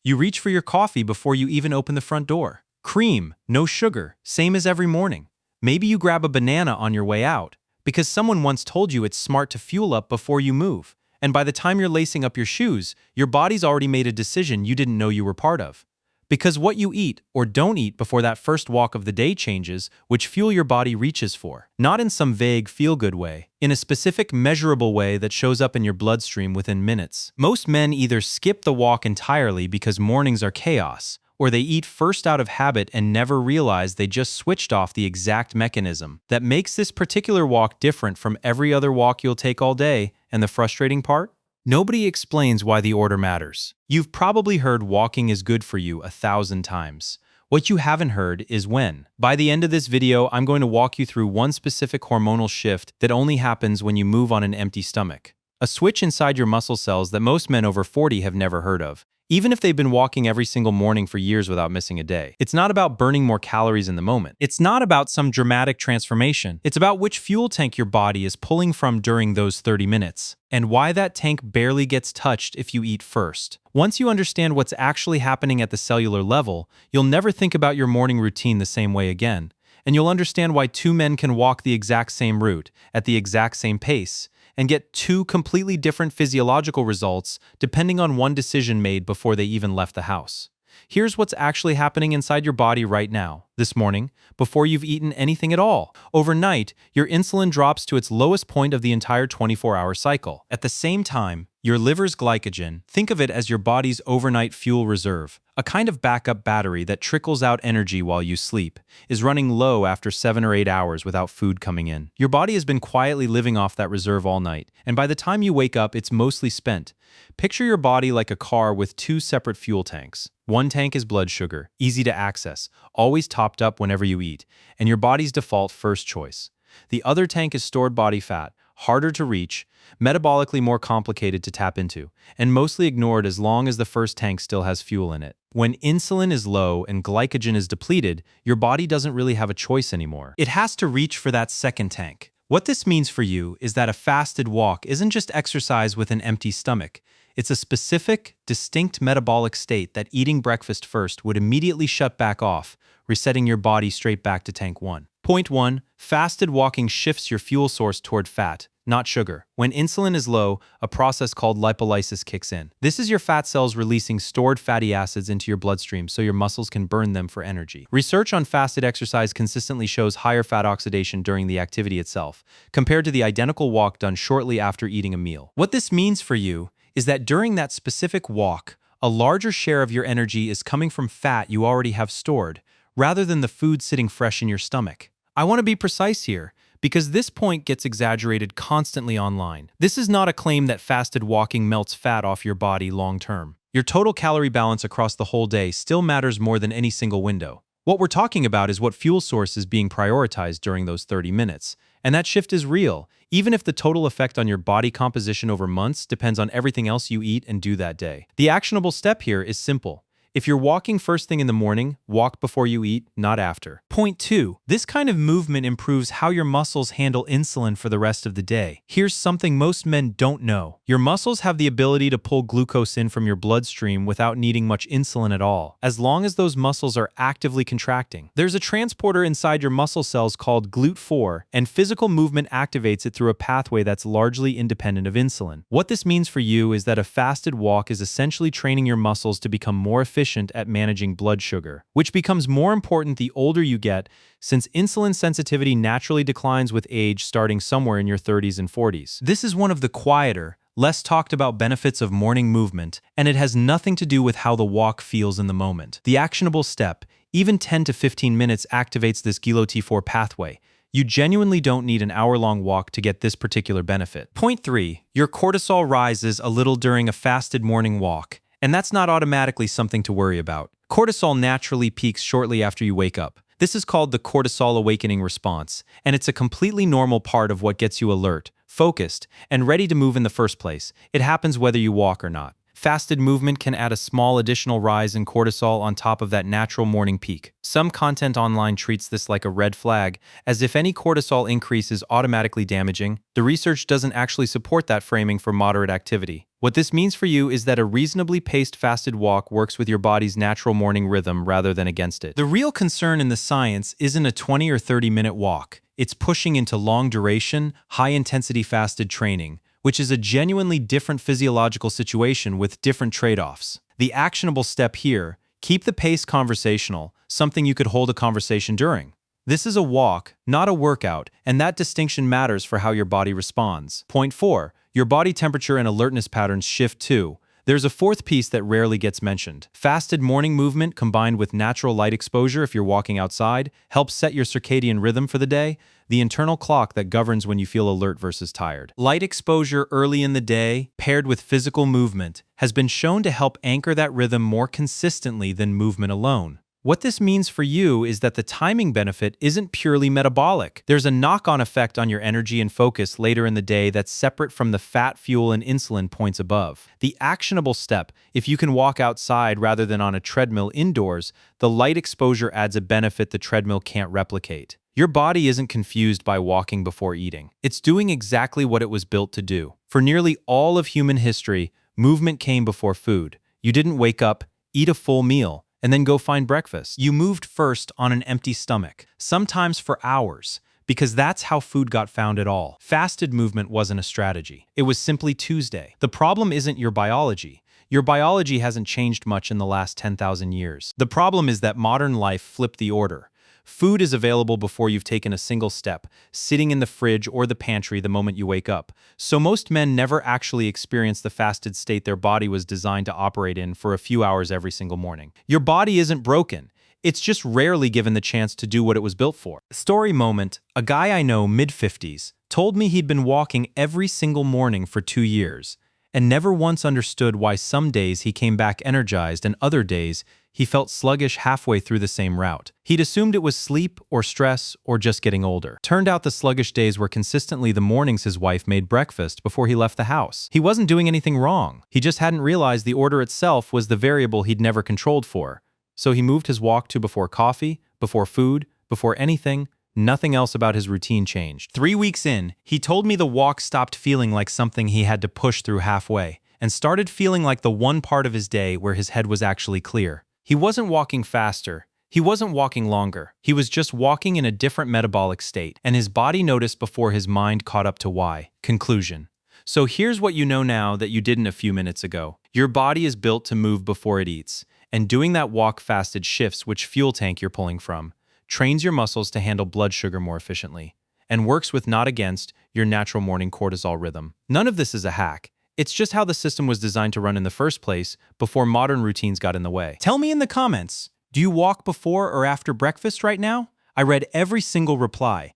You reach for your coffee before you even open the front door. Cream, no sugar, same as every morning. Maybe you grab a banana on your way out, because someone once told you it's smart to fuel up before you move. And by the time you're lacing up your shoes, your body's already made a decision you didn't know you were part of. Because what you eat or don't eat before that first walk of the day changes which fuel your body reaches for. Not in some vague feel-good way, in a specific measurable way that shows up in your bloodstream within minutes. Most men either skip the walk entirely because mornings are chaos, or they eat first out of habit and never realize they just switched off the exact mechanism that makes this particular walk different from every other walk you'll take all day. And the frustrating part? Nobody explains why the order matters. You've probably heard walking is good for you 1,000 times. What you haven't heard is when. By the end of this video, I'm going to walk you through one specific hormonal shift that only happens when you move on an empty stomach. A switch inside your muscle cells that most men over 40 have never heard of, even if they've been walking every single morning for years without missing a day. It's not about burning more calories in the moment. It's not about some dramatic transformation. It's about which fuel tank your body is pulling from during those 30 minutes, and why that tank barely gets touched if you eat first. Once you understand what's actually happening at the cellular level, you'll never think about your morning routine the same way again, and you'll understand why two men can walk the exact same route, at the exact same pace, and get two completely different physiological results depending on one decision made before they even left the house. Here's what's actually happening inside your body right now, this morning, before you've eaten anything at all. Overnight, your insulin drops to its lowest point of the entire 24-hour cycle. At the same time, your liver's glycogen, think of it as your body's overnight fuel reserve, a kind of backup battery that trickles out energy while you sleep, is running low after 7 or 8 hours without food coming in. Your body has been quietly living off that reserve all night, and by the time you wake up, it's mostly spent. Picture your body like a car with two separate fuel tanks. One tank is blood sugar, easy to access, always topped up whenever you eat, and your body's default first choice. The other tank is stored body fat, harder to reach, metabolically more complicated to tap into, and mostly ignored as long as the first tank still has fuel in it. When insulin is low and glycogen is depleted, your body doesn't really have a choice anymore. It has to reach for that second tank. What this means for you is that a fasted walk isn't just exercise with an empty stomach. It's a specific, distinct metabolic state that eating breakfast first would immediately shut back off, resetting your body straight back to tank 1. Point 1. Fasted walking shifts your fuel source toward fat, not sugar. When insulin is low, a process called lipolysis kicks in. This is your fat cells releasing stored fatty acids into your bloodstream so your muscles can burn them for energy. Research on fasted exercise consistently shows higher fat oxidation during the activity itself, compared to the identical walk done shortly after eating a meal. What this means for you is that during that specific walk, a larger share of your energy is coming from fat you already have stored, rather than the food sitting fresh in your stomach. I want to be precise here, because this point gets exaggerated constantly online. This is not a claim that fasted walking melts fat off your body long term. Your total calorie balance across the whole day still matters more than any single window. What we're talking about is what fuel source is being prioritized during those 30 minutes. And that shift is real, even if the total effect on your body composition over months depends on everything else you eat and do that day. The actionable step here is simple. If you're walking first thing in the morning, walk before you eat, not after. Point 2. This kind of movement improves how your muscles handle insulin for the rest of the day. Here's something most men don't know. Your muscles have the ability to pull glucose in from your bloodstream without needing much insulin at all, as long as those muscles are actively contracting. There's a transporter inside your muscle cells called GLUT4, and physical movement activates it through a pathway that's largely independent of insulin. What this means for you is that a fasted walk is essentially training your muscles to become more efficient at managing blood sugar, which becomes more important the older you get, since insulin sensitivity naturally declines with age starting somewhere in your 30s and 40s. This is one of the quieter, less talked about benefits of morning movement, and it has nothing to do with how the walk feels in the moment. The actionable step, even 10 to 15 minutes, activates this GLUT4 pathway. You genuinely don't need an hour-long walk to get this particular benefit. Point 3. Your cortisol rises a little during a fasted morning walk. And that's not automatically something to worry about. Cortisol naturally peaks shortly after you wake up. This is called the cortisol awakening response, and it's a completely normal part of what gets you alert, focused, and ready to move in the first place. It happens whether you walk or not. Fasted movement can add a small additional rise in cortisol on top of that natural morning peak. Some content online treats this like a red flag, as if any cortisol increase is automatically damaging. The research doesn't actually support that framing for moderate activity. What this means for you is that a reasonably paced fasted walk works with your body's natural morning rhythm rather than against it. The real concern in the science isn't a 20 or 30-minute walk. It's pushing into long-duration, high-intensity fasted training, which is a genuinely different physiological situation with different trade-offs. The actionable step here: keep the pace conversational, something you could hold a conversation during. This is a walk, not a workout, and that distinction matters for how your body responds. Point 4. Your body temperature and alertness patterns shift too. There's a fourth piece that rarely gets mentioned. Fasted morning movement combined with natural light exposure if you're walking outside helps set your circadian rhythm for the day, the internal clock that governs when you feel alert versus tired. Light exposure early in the day, paired with physical movement, has been shown to help anchor that rhythm more consistently than movement alone. What this means for you is that the timing benefit isn't purely metabolic. There's a knock-on effect on your energy and focus later in the day that's separate from the fat, fuel, and insulin points above. The actionable step: if you can walk outside rather than on a treadmill indoors, the light exposure adds a benefit the treadmill can't replicate. Your body isn't confused by walking before eating. It's doing exactly what it was built to do. For nearly all of human history, movement came before food. You didn't wake up, eat a full meal, and then go find breakfast. You moved first on an empty stomach, sometimes for hours, because that's how food got found at all. Fasted movement wasn't a strategy. It was simply Tuesday. The problem isn't your biology. Your biology hasn't changed much in the last 10,000 years. The problem is that modern life flipped the order. Food is available before you've taken a single step, sitting in the fridge or the pantry the moment you wake up. So most men never actually experience the fasted state their body was designed to operate in for a few hours every single morning. Your body isn't broken. It's just rarely given the chance to do what it was built for. Story moment: a guy I know, mid-50s, told me he'd been walking every single morning for 2 years and never once understood why some days he came back energized and other days he felt sluggish halfway through the same route. He'd assumed it was sleep or stress or just getting older. Turned out the sluggish days were consistently the mornings his wife made breakfast before he left the house. He wasn't doing anything wrong. He just hadn't realized the order itself was the variable he'd never controlled for. So he moved his walk to before coffee, before food, before anything. Nothing else about his routine changed. 3 weeks in, he told me the walk stopped feeling like something he had to push through halfway and started feeling like the one part of his day where his head was actually clear. He wasn't walking faster. He wasn't walking longer. He was just walking in a different metabolic state, and his body noticed before his mind caught up to why. Conclusion. So here's what you know now that you didn't a few minutes ago. Your body is built to move before it eats, and doing that walk fasted shifts which fuel tank you're pulling from, trains your muscles to handle blood sugar more efficiently, and works with, not against, your natural morning cortisol rhythm. None of this is a hack. It's just how the system was designed to run in the first place before modern routines got in the way. Tell me in the comments, do you walk before or after breakfast right now? I read every single reply.